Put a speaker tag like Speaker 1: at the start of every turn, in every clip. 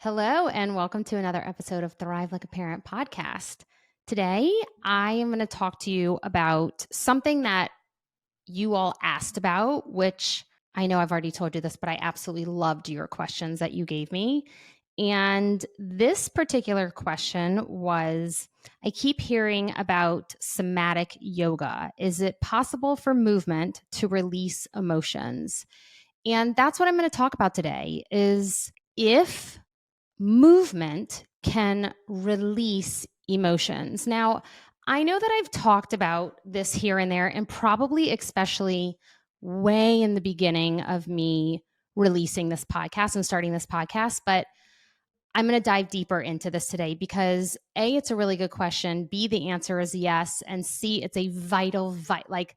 Speaker 1: Hello, and welcome to another episode of Thrive Like a Parent podcast. Today, I am going to talk to you about something that you all asked about, which I know I've already told you this, but I absolutely loved your questions that you gave me. And this particular question was I keep hearing about somatic yoga. Is it possible for movement to release emotions? And that's what I'm going to talk about today is if movement can release emotions. Now, I know that I've talked about this here and there, and probably especially way in the beginning of me releasing this podcast and starting this podcast, but I'm going to dive deeper into this today because A, it's a really good question. B, the answer is yes. And C, it's a like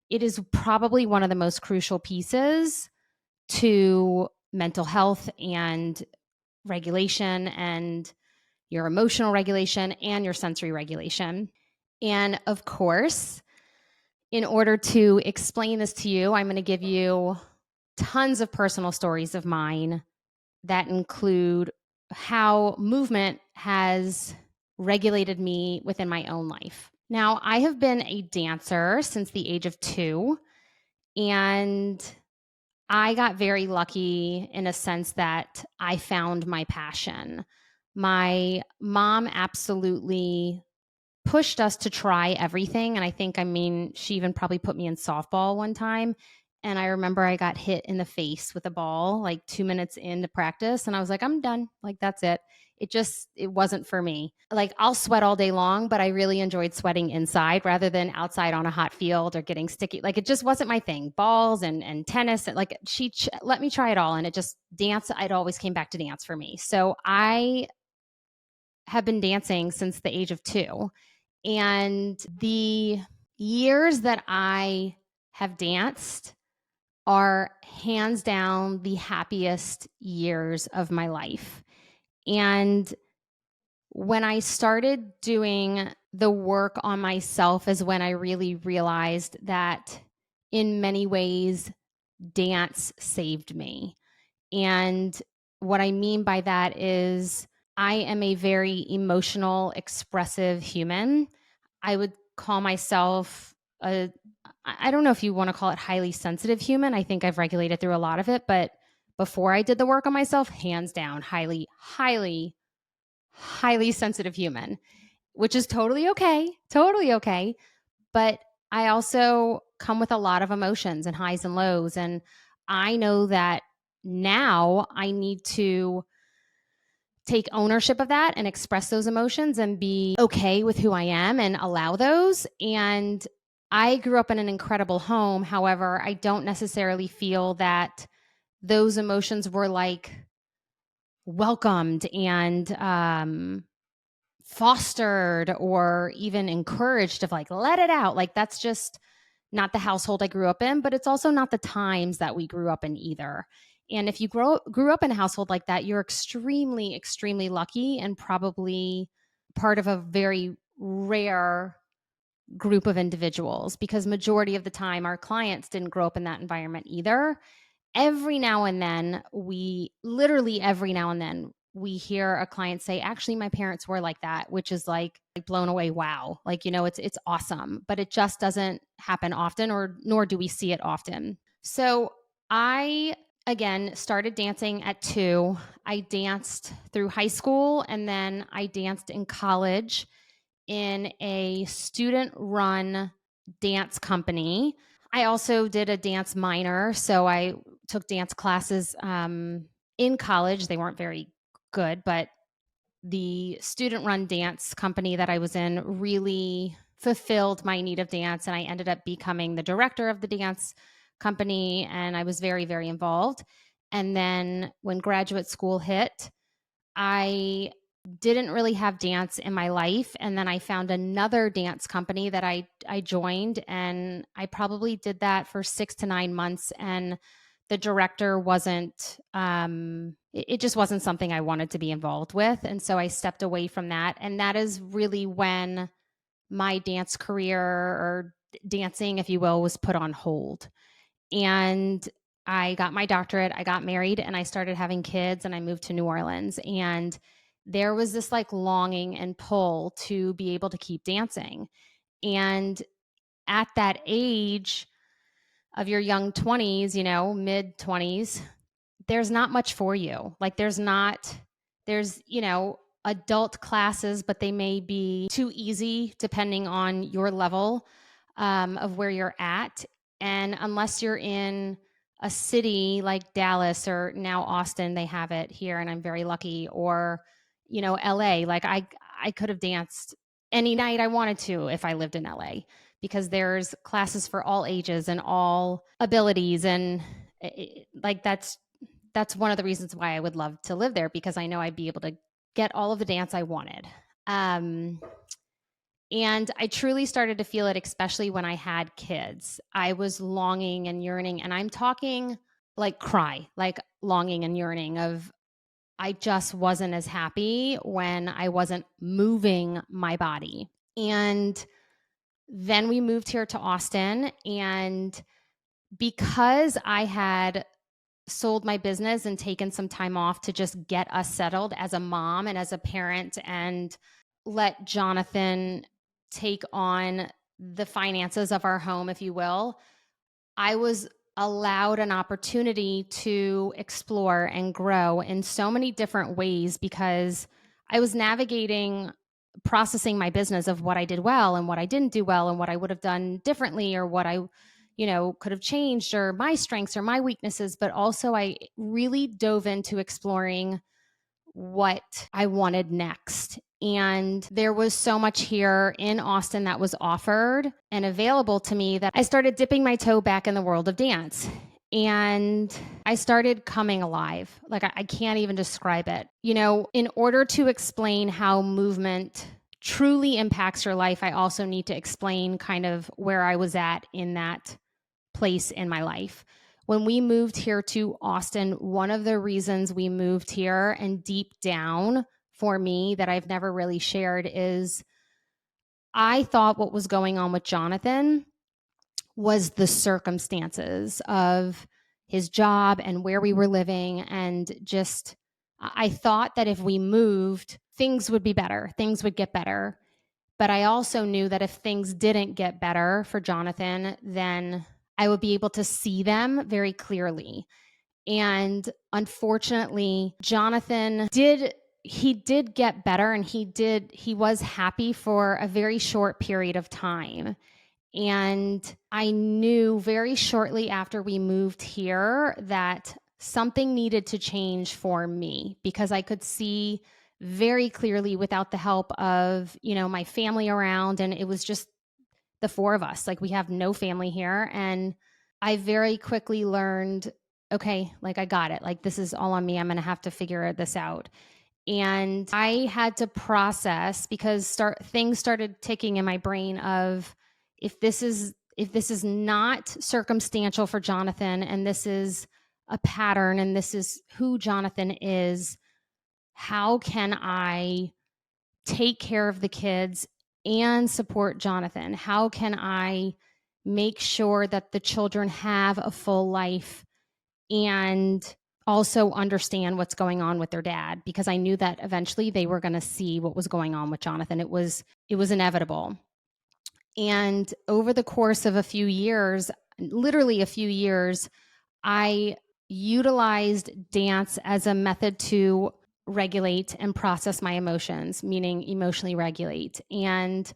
Speaker 1: it is probably one of the most crucial pieces to mental health and regulation and your emotional regulation and your sensory regulation. And of course, in order to explain this to you, I'm going to give you tons of personal stories of mine that include how movement has regulated me within my own life. Now, I have been a dancer since the age of 2, and I got very lucky in a sense that I found my passion. My mom absolutely pushed us to try everything. And she even probably put me in softball one time. And I remember I got hit in the face with a ball like 2 minutes into practice. And I was like, I'm done. Like, that's it. It wasn't for me. Like, I'll sweat all day long, but I really enjoyed sweating inside rather than outside on a hot field or getting sticky. Like, it just wasn't my thing. Balls and tennis. And like, let me try it all. And it always came back to dance for me. So I have been dancing since the age of 2. And the years that I have danced are hands down the happiest years of my life. And when I started doing the work on myself is when I really realized that in many ways, dance saved me. And what I mean by that is I am a very emotional, expressive human. I would call myself I don't know if you want to call it highly sensitive human. I think I've regulated through a lot of it, but before I did the work on myself, hands down, highly sensitive human, which is totally okay. But I also come with a lot of emotions and highs and lows. And I know that now I need to take ownership of that and express those emotions and be okay with who I am and allow those. And I grew up in an incredible home. However, I don't necessarily feel that those emotions were like welcomed and fostered or even encouraged of like, let it out. Like, that's just not the household I grew up in, but it's also not the times that we grew up in either. And if you grew up in a household like that, you're extremely, extremely lucky and probably part of a very rare group of individuals because majority of the time our clients didn't grow up in that environment either. Every now and then we hear a client say, actually, my parents were like that, which is like blown away. Wow. Like, it's awesome, but it just doesn't happen often or nor do we see it often. So I, again, started dancing at 2. I danced through high school and then I danced in college in a student run dance company. I also did a dance minor. So I took dance classes in college. They weren't very good, but the student run dance company that I was in really fulfilled my need of dance. And I ended up becoming the director of the dance company. And I was very, very involved. And then when graduate school hit, I didn't really have dance in my life. And then I found another dance company that I joined, and I probably did that for 6 to 9 months. And the director it just wasn't something I wanted to be involved with. And so I stepped away from that. And that is really when my dance career or dancing, if you will, was put on hold. And I got my doctorate, I got married, and I started having kids, and I moved to New Orleans. And there was this like longing and pull to be able to keep dancing. And at that age of your young 20s, mid 20s, there's not much for you. Like there's, adult classes, but they may be too easy depending on your level of where you're at. And unless you're in a city like Dallas or now Austin, they have it here, and I'm very lucky, or, LA, like I could have danced any night I wanted to if I lived in LA, because there's classes for all ages and all abilities. And like that's one of the reasons why I would love to live there, because I know I'd be able to get all of the dance I wanted. Um, and I truly started to feel it, especially when I had kids. I was longing and yearning, and I'm talking like cry, like longing and yearning of, I just wasn't as happy when I wasn't moving my body. And then we moved here to Austin, and because I had sold my business and taken some time off to just get us settled as a mom and as a parent, and let Jonathan take on the finances of our home, if you will, I was allowed an opportunity to explore and grow in so many different ways, because I was navigating, processing my business of what I did well and what I didn't do well and what I would have done differently, or what I, could have changed, or my strengths or my weaknesses. But also I really dove into exploring what I wanted next. And there was so much here in Austin that was offered and available to me that I started dipping my toe back in the world of dance. And I started coming alive. Like I can't even describe it. In order to explain how movement truly impacts your life, I also need to explain kind of where I was at in that place in my life. When we moved here to Austin, one of the reasons we moved here, and deep down for me that I've never really shared, is I thought what was going on with Jonathan was the circumstances of his job and where we were living. And just, I thought that if we moved, things would be better, things would get better. But I also knew that if things didn't get better for Jonathan, then I would be able to see them very clearly. And unfortunately, Jonathan did get better, and he was happy for a very short period of time. And I knew very shortly after we moved here that something needed to change for me, because I could see very clearly, without the help of, my family around. And it was just the four of us. Like, we have no family here. And I very quickly learned, okay, like I got it. Like, this is all on me. I'm going to have to figure this out. And I had to process, because things started ticking in my brain of, if this is not circumstantial for Jonathan, and this is a pattern, and this is who Jonathan is, how can I take care of the kids and support Jonathan? How can I make sure that the children have a full life and also understand what's going on with their dad? Because I knew that eventually they were going to see what was going on with Jonathan. It was inevitable. And over the course of a few years, literally a few years, I utilized dance as a method to regulate and process my emotions, meaning emotionally regulate. And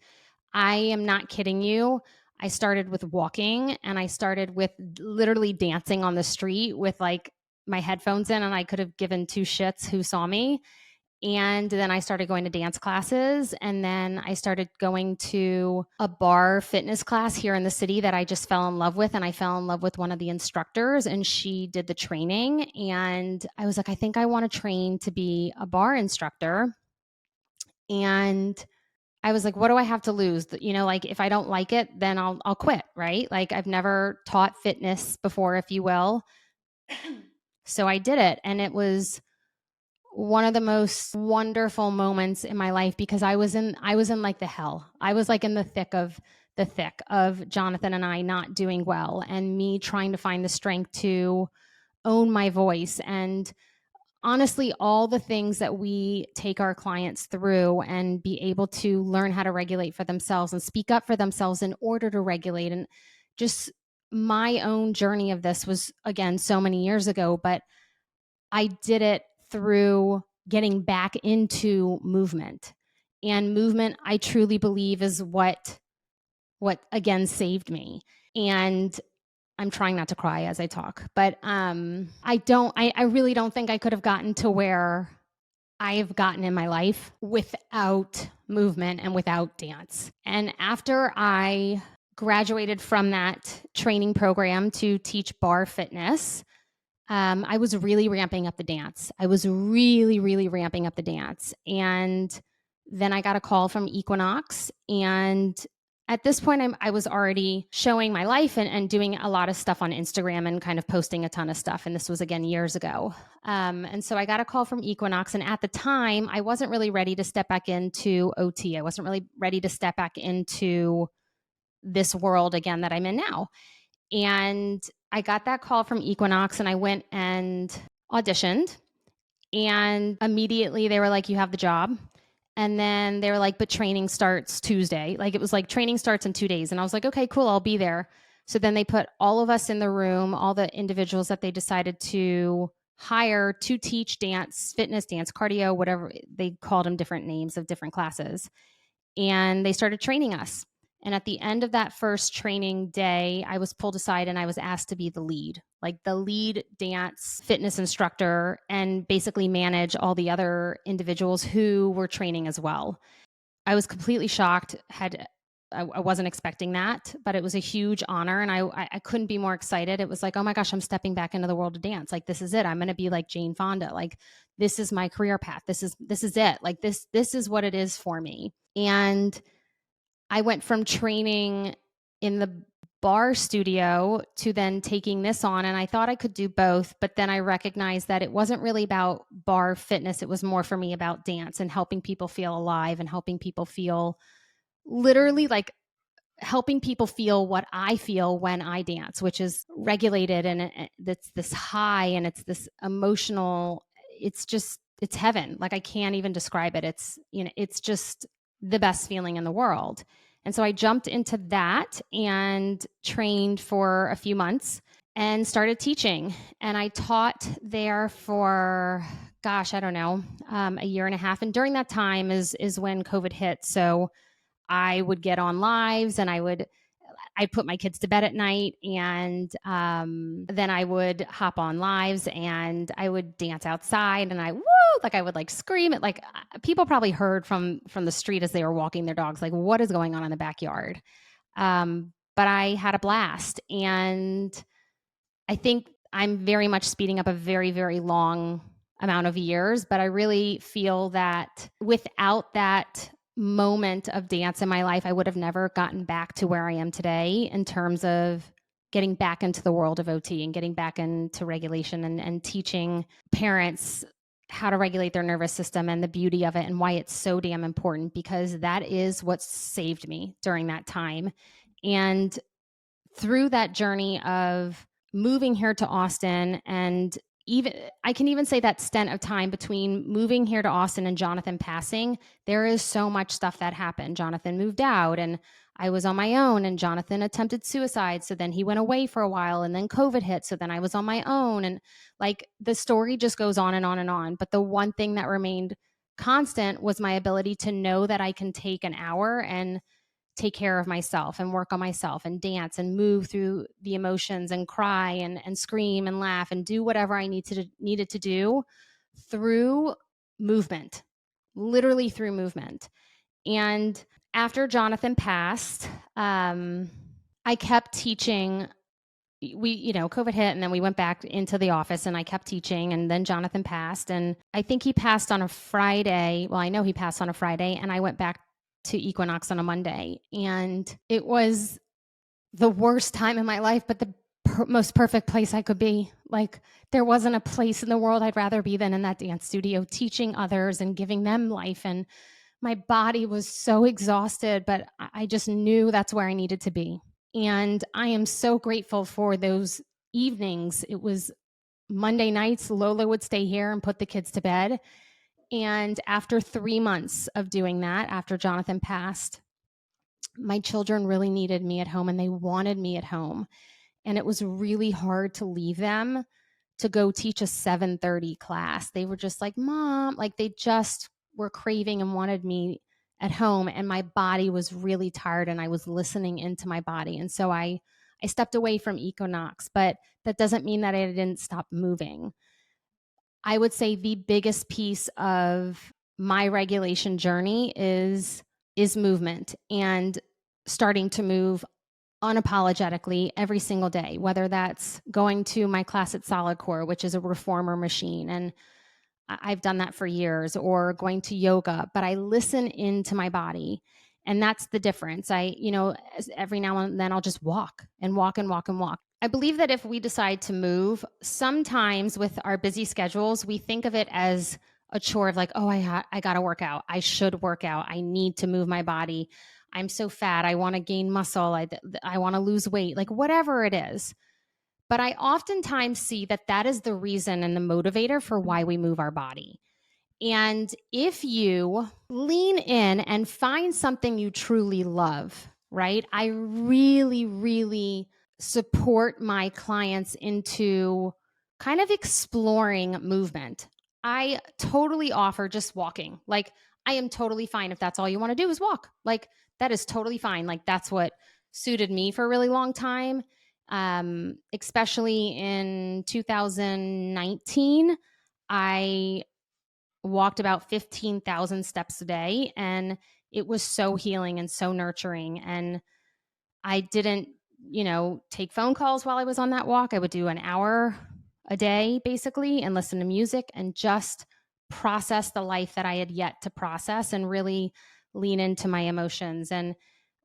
Speaker 1: I am not kidding you. I started with walking, and I started with literally dancing on the street with like my headphones in, and I could have given two shits who saw me. And then I started going to dance classes, and then I started going to a bar fitness class here in the city that I just fell in love with. And I fell in love with one of the instructors, and she did the training. And I was like, I think I want to train to be a bar instructor. And I was like, what do I have to lose? Like, if I don't like it, then I'll quit, right? Like, I've never taught fitness before, if you will. So I did it, and it was one of the most wonderful moments in my life, because I was in like the hell. I was like in the thick of the thick of Jonathan and I not doing well, and me trying to find the strength to own my voice, and honestly, all the things that we take our clients through and be able to learn how to regulate for themselves and speak up for themselves in order to regulate. And just my own journey of this was, again, so many years ago, but I did it through getting back into movement. And movement, I truly believe, is what again saved me. And I'm trying not to cry as I talk, but I really don't think I could have gotten to where I've gotten in my life without movement and without dance. And after I graduated from that training program to teach bar fitness, I was really ramping up the dance. I was really, really ramping up the dance. And then I got a call from Equinox. And at this point, I was already showing my life and doing a lot of stuff on Instagram and kind of posting a ton of stuff. And this was, again, years ago. And so I got a call from Equinox. And at the time, I wasn't really ready to step back into OT. I wasn't really ready to step back into this world again that I'm in now. And I got that call from Equinox and I went and auditioned. And immediately they were like, you have the job. And then they were like, but training starts Tuesday. Like, it was like training starts in 2 days. And I was like, okay, cool, I'll be there. So then they put all of us in the room, all the individuals that they decided to hire to teach dance, fitness, dance, cardio, whatever they called them, different names of different classes. And they started training us. And at the end of that first training day, I was pulled aside and I was asked to be the lead, like the lead dance fitness instructor, and basically manage all the other individuals who were training as well. I was completely shocked. I wasn't expecting that, but it was a huge honor. And I couldn't be more excited. It was like, oh my gosh, I'm stepping back into the world of dance. Like, this is it. I'm going to be like Jane Fonda. Like, this is my career path. This is it. Like, this is what it is for me. And I went from training in the bar studio to then taking this on, and I thought I could do both, but then I recognized that it wasn't really about bar fitness. It was more for me about dance and helping people feel alive and helping people feel, literally, like helping people feel what I feel when I dance, which is regulated, and it's this high and it's this emotional, it's heaven. Like, I can't even describe it. It's just the best feeling in the world. And so I jumped into that and trained for a few months and started teaching. And I taught there for, gosh, I don't know, a year and a half. And during that time is when COVID hit. So I would get on lives and I'd put my kids to bed at night, and then I would hop on lives and I would dance outside, and I would like scream it. Like, people probably heard from the street as they were walking their dogs, like, what is going on in the backyard? But I had a blast, and I think I'm very much speeding up a very, very long amount of years, but I really feel that without that moment of dance in my life, I would have never gotten back to where I am today in terms of getting back into the world of OT and getting back into regulation and teaching parents how to regulate their nervous system and the beauty of it and why it's so damn important, because that is what saved me during that time. And through that journey of moving here to Austin, and even I can even say that stint of time between moving here to Austin and Jonathan passing, there is so much stuff that happened. Jonathan moved out and I was on my own, and Jonathan attempted suicide. So then he went away for a while, and then COVID hit. So then I was on my own, and like, the story just goes on and on and on. But the one thing that remained constant was my ability to know that I can take an hour and take care of myself and work on myself and dance and move through the emotions and cry and scream and laugh and do whatever I needed to do through movement, literally through movement. And after Jonathan passed, I kept teaching. COVID hit, and then we went back into the office and I kept teaching, and then Jonathan passed, and I think he passed on a Friday. Well, I know he passed on a Friday, and I went back to Equinox on a Monday, and it was the worst time in my life, but the most perfect place I could be. Like, there wasn't a place in the world I'd rather be than in that dance studio, teaching others and giving them life. And My body was so exhausted, but I just knew that's where I needed to be. And I am so grateful for those evenings. It was Monday nights, Lola would stay here and put the kids to bed. And after 3 months of doing that, after Jonathan passed, my children really needed me at home and they wanted me at home. And it was really hard to leave them to go teach a 7:30 class. They were just like, "Mom," like they just were craving and wanted me at home, and my body was really tired and I was listening into my body. And so I stepped away from Equinox, but that doesn't mean that I didn't stop moving. I would say the biggest piece of my regulation journey is movement and starting to move unapologetically every single day, whether that's going to my class at Solid Core, which is a reformer machine. And I've done that for years, or going to yoga, but I listen into my body. And that's the difference. Every now and then I'll just walk and walk and walk and walk. I believe that if we decide to move, sometimes with our busy schedules, we think of it as a chore of like, oh, I got to work out. I should work out. I need to move my body. I'm so fat. I want to gain muscle. I want to lose weight, like whatever it is. But I oftentimes see that that is the reason and the motivator for why we move our body. And if you lean in and find something you truly love, right? I really, really support my clients into kind of exploring movement. I totally offer just walking. Like, I am totally fine if that's all you want to do is walk. Like, that is totally fine. Like, that's what suited me for a really long time. Especially in 2019, I walked about 15,000 steps a day, and it was so healing and so nurturing. And I didn't, take phone calls while I was on that walk. I would do an hour a day basically and listen to music and just process the life that I had yet to process and really lean into my emotions. And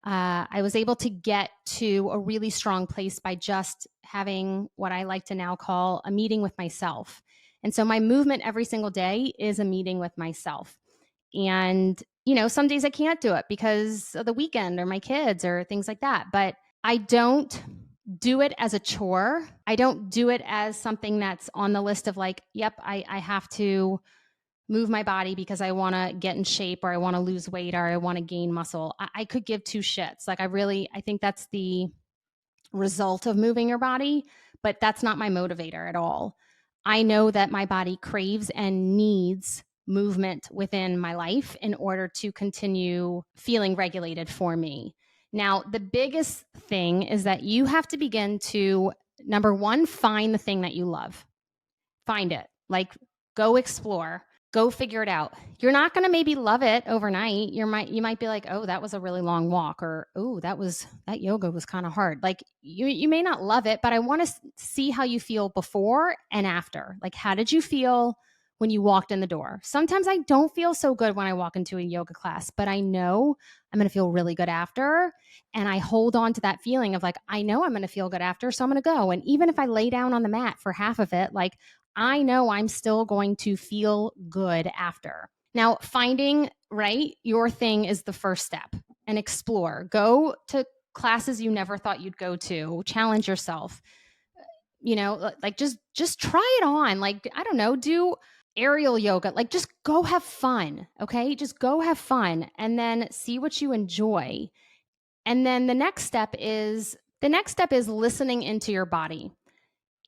Speaker 1: I was able to get to a really strong place by just having what I like to now call a meeting with myself. And so my movement every single day is a meeting with myself. And, some days I can't do it because of the weekend or my kids or things like that. But I don't do it as a chore. I don't do it as something that's on the list of like, yep, I have to move my body because I want to get in shape or I want to lose weight or I want to gain muscle. I could give two shits. Like I think that's the result of moving your body, but that's not my motivator at all. I know that my body craves and needs movement within my life in order to continue feeling regulated for me. Now, the biggest thing is that you have to begin to, number one, find the thing that you love. Find it. Like, go explore. Go figure it out. You're not going to maybe love it overnight. You might be like, "Oh, that was a really long walk," or "Oh, that yoga was kind of hard." Like you may not love it, but I want to see how you feel before and after. Like, how did you feel when you walked in the door? Sometimes I don't feel so good when I walk into a yoga class, but I know I'm going to feel really good after, and I hold on to that feeling of like, I know I'm going to feel good after, so I'm going to go. And even if I lay down on the mat for half of it, like I know I'm still going to feel good after. Now, finding, right, your thing is the first step, and explore. Go to classes you never thought you'd go to. Challenge yourself. Like just try it on. Like, I don't know, do aerial yoga. Like, just go have fun, okay? Just go have fun and then see what you enjoy. And then the next step is listening into your body.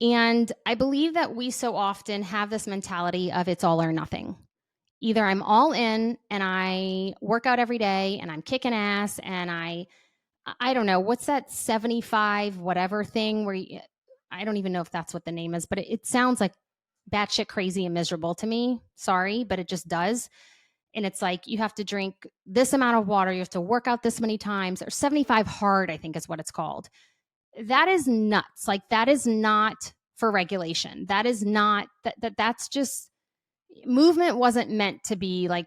Speaker 1: And I believe that we so often have this mentality of it's all or nothing. Either I'm all in and I work out every day and I'm kicking ass and I don't know, what's that 75 whatever thing where I don't even know if that's what the name is, but it sounds like batshit crazy and miserable to me. Sorry, but it just does. And it's like you have to drink this amount of water, you have to work out this many times, or 75 hard, I think is what it's called. That is nuts. Like, that is not for regulation. That is not that's just movement wasn't meant to be like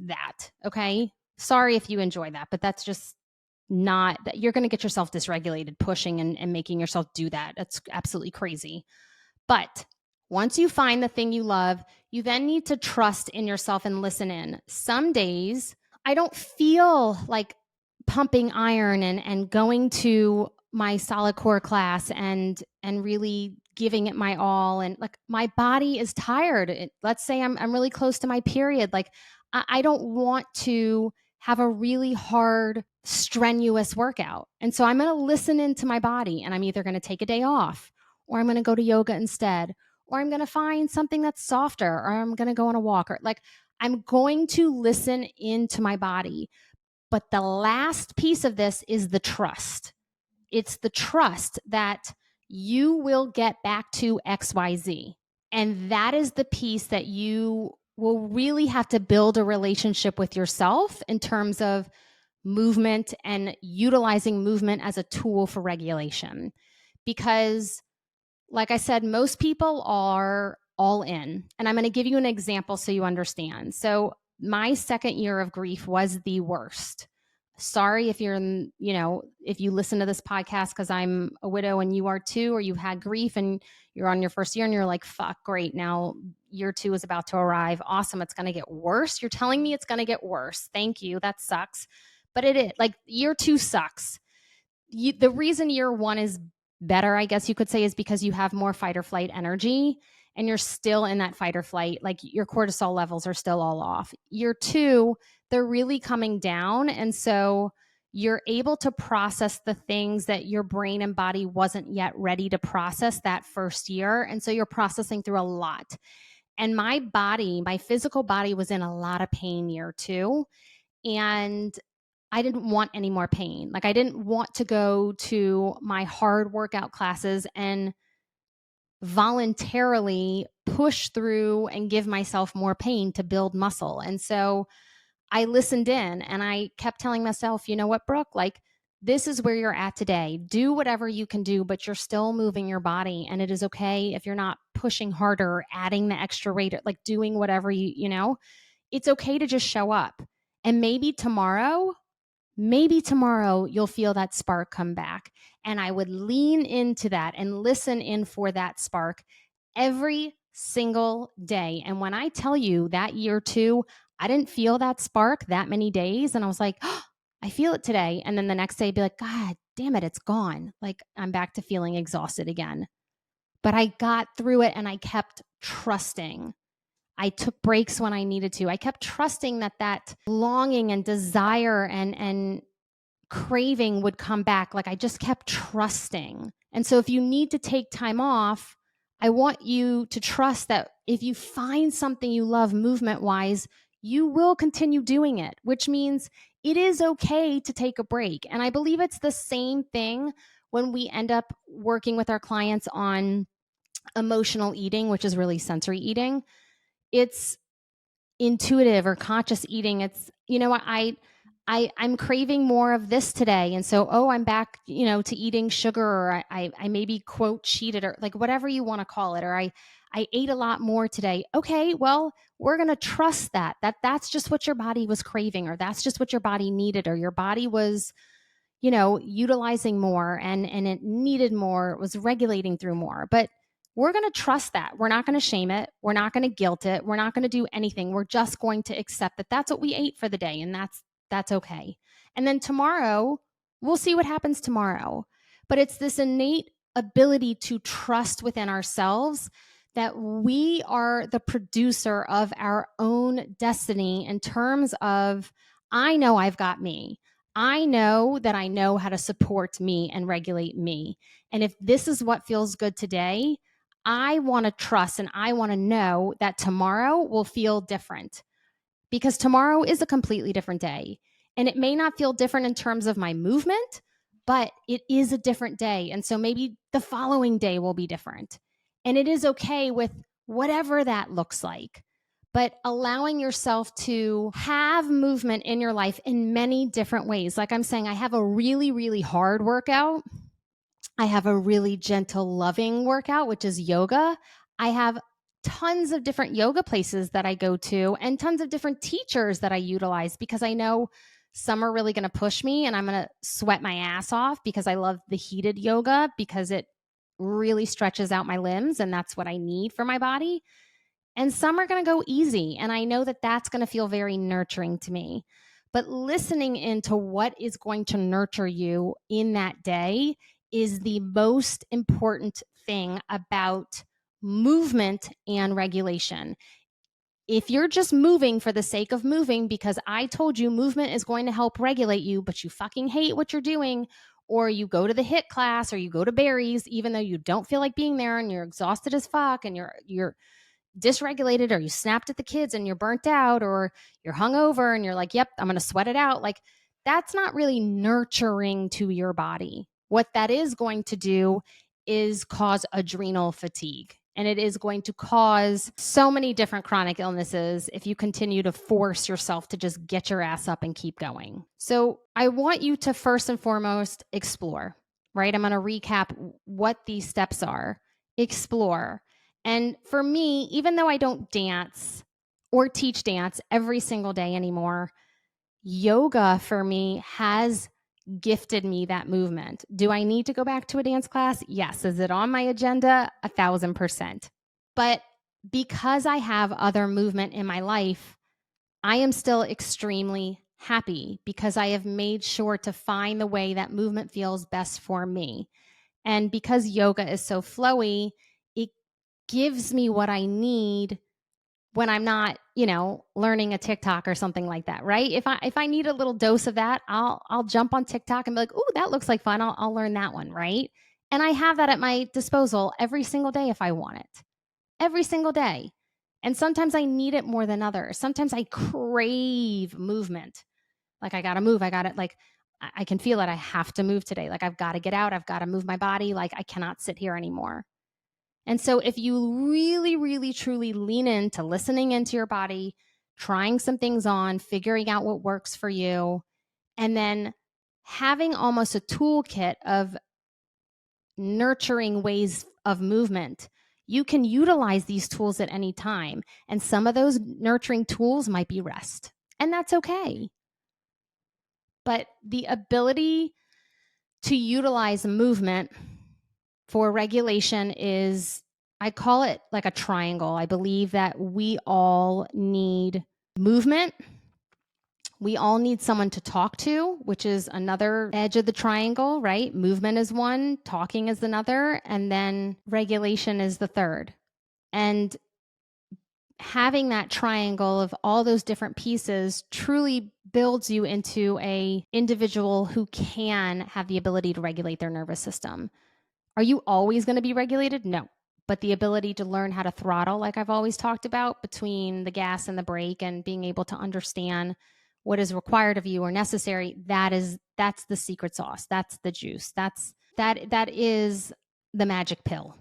Speaker 1: that. Okay. Sorry if you enjoy that, but that's just not that you're going to get yourself dysregulated pushing and making yourself do that. That's absolutely crazy. But once you find the thing you love, you then need to trust in yourself and listen in. Some days I don't feel like pumping iron and going to my solid core class and really giving it my all, and like my body is tired. Let's say I'm really close to my period. Like I don't want to have a really hard, strenuous workout. And so I'm going to listen into my body, and I'm either going to take a day off, or I'm going to go to yoga instead, or I'm going to find something that's softer, or I'm going to go on a walk, or like I'm going to listen into my body. But the last piece of this is the trust. It's the trust that you will get back to XYZ. And that is the piece that you will really have to build a relationship with yourself in terms of movement and utilizing movement as a tool for regulation. Because, like I said, most people are all in. And I'm going to give you an example so you understand. So, my second year of grief was the worst. Sorry if you're in, if you listen to this podcast because I'm a widow and you are too, or you've had grief and you're on your first year and you're like, fuck, great. Now year 2 is about to arrive. Awesome. It's going to get worse. You're telling me it's going to get worse. Thank you. That sucks. But it is like year 2 sucks. The reason year 1 is better, I guess you could say, is because you have more fight or flight energy and you're still in that fight or flight. Like your cortisol levels are still all off. Year 2, they're really coming down. And so you're able to process the things that your brain and body wasn't yet ready to process that first year. And so you're processing through a lot. And my body, my physical body, was in a lot of pain year 2. And I didn't want any more pain. Like I didn't want to go to my hard workout classes and voluntarily push through and give myself more pain to build muscle. And so I listened in and I kept telling myself, you know what, Brooke, like this is where you're at today. Do whatever you can do, but you're still moving your body. And it is okay if you're not pushing harder or adding the extra weight, or like doing whatever it's okay to just show up. And maybe tomorrow you'll feel that spark come back. And I would lean into that and listen in for that spark every single day. And when I tell you that year 2, I didn't feel that spark that many days. And I was like, oh, I feel it today. And then the next day, I'd be like, God damn it, it's gone. Like I'm back to feeling exhausted again. But I got through it and I kept trusting. I took breaks when I needed to. I kept trusting that longing and desire and craving would come back. Like I just kept trusting. And so if you need to take time off, I want you to trust that if you find something you love movement wise, you will continue doing it, which means it is okay to take a break. And I believe it's the same thing when we end up working with our clients on emotional eating, which is really sensory eating. It's intuitive or conscious eating. It's, I'm craving more of this today. And so, I'm back, to eating sugar, or I maybe quote cheated, or like whatever you want to call it, or I ate a lot more today. Okay, well, we're going to trust that's just what your body was craving, or that's just what your body needed, or your body was, utilizing more and it needed more, it was regulating through more. But we're going to trust that. We're not going to shame it. We're not going to guilt it. We're not going to do anything. We're just going to accept that that's what we ate for the day, and that's okay. And then tomorrow, we'll see what happens tomorrow. But it's this innate ability to trust within ourselves that we are the producer of our own destiny in terms of, I know I've got me. I know that I know how to support me and regulate me. And if this is what feels good today, I want to trust and I want to know that tomorrow will feel different, because tomorrow is a completely different day. And it may not feel different in terms of my movement, but it is a different day. And so maybe the following day will be different. And it is okay with whatever that looks like. But allowing yourself to have movement in your life in many different ways. Like I'm saying, I have a really, really hard workout. I have a really gentle, loving workout, which is yoga. I have tons of different yoga places that I go to and tons of different teachers that I utilize, because I know some are really going to push me and I'm going to sweat my ass off because I love the heated yoga because it really stretches out my limbs and that's what I need for my body. And some are going to go easy. And I know that that's going to feel very nurturing to me. But listening into what is going to nurture you in that day is the most important thing about movement and regulation. If you're just moving for the sake of moving because I told you movement is going to help regulate you, but you fucking hate what you're doing, or you go to the HIIT class or you go to Barry's even though you don't feel like being there and you're exhausted as fuck and you're dysregulated, or you snapped at the kids and you're burnt out, or you're hungover and you're like, yep, I'm going to sweat it out. Like, that's not really nurturing to your body. What that is going to do is cause adrenal fatigue. And it is going to cause so many different chronic illnesses if you continue to force yourself to just get your ass up and keep going. So I want you to first and foremost explore, right? I'm going to recap what these steps are. Explore. And for me, even though I don't dance or teach dance every single day anymore, yoga for me has gifted me that movement. Do I need to go back to a dance class? Yes. Is it on my agenda? 1,000%. But because I have other movement in my life, I am still extremely happy because I have made sure to find the way that movement feels best for me. And because yoga is so flowy, it gives me what I need when I'm not, learning a TikTok or something like that, right? If I need a little dose of that, I'll jump on TikTok and be like, "Ooh, that looks like fun. I'll learn that one," right? And I have that at my disposal every single day if I want it. Every single day. And sometimes I need it more than others. Sometimes I crave movement. Like, I got to move. I got it. Like, I can feel it. I have to move today. Like, I've got to get out. I've got to move my body. Like, I cannot sit here anymore. And so if you really, really, truly lean into listening into your body, trying some things on, figuring out what works for you, and then having almost a toolkit of nurturing ways of movement, you can utilize these tools at any time. And some of those nurturing tools might be rest, and that's okay. But the ability to utilize movement for regulation is, I call it like a triangle. I believe that we all need movement. We all need someone to talk to, which is another edge of the triangle, right? Movement is one, talking is another, and then regulation is the third. And having that triangle of all those different pieces truly builds you into a individual who can have the ability to regulate their nervous system. Are you always going to be regulated? No. But the ability to learn how to throttle, like I've always talked about, between the gas and the brake, and being able to understand what is required of you or necessary, that's the secret sauce. That's the juice. That is the magic pill.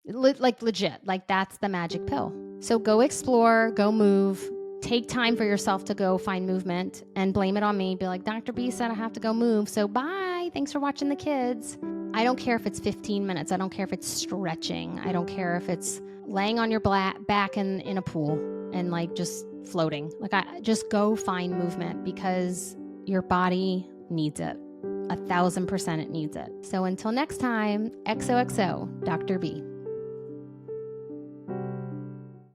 Speaker 1: Like, legit, like, that's the magic pill. So go explore, go move, take time for yourself to go find movement, and blame it on me. Be like, Dr. B said I have to go move, so bye. Thanks for watching the kids. I don't care if it's 15 minutes. I don't care if it's stretching. I don't care if it's laying on your back in a pool and like just floating. Like, I just go find movement because your body needs it. 1,000% it needs it. So until next time, XOXO, Dr. B.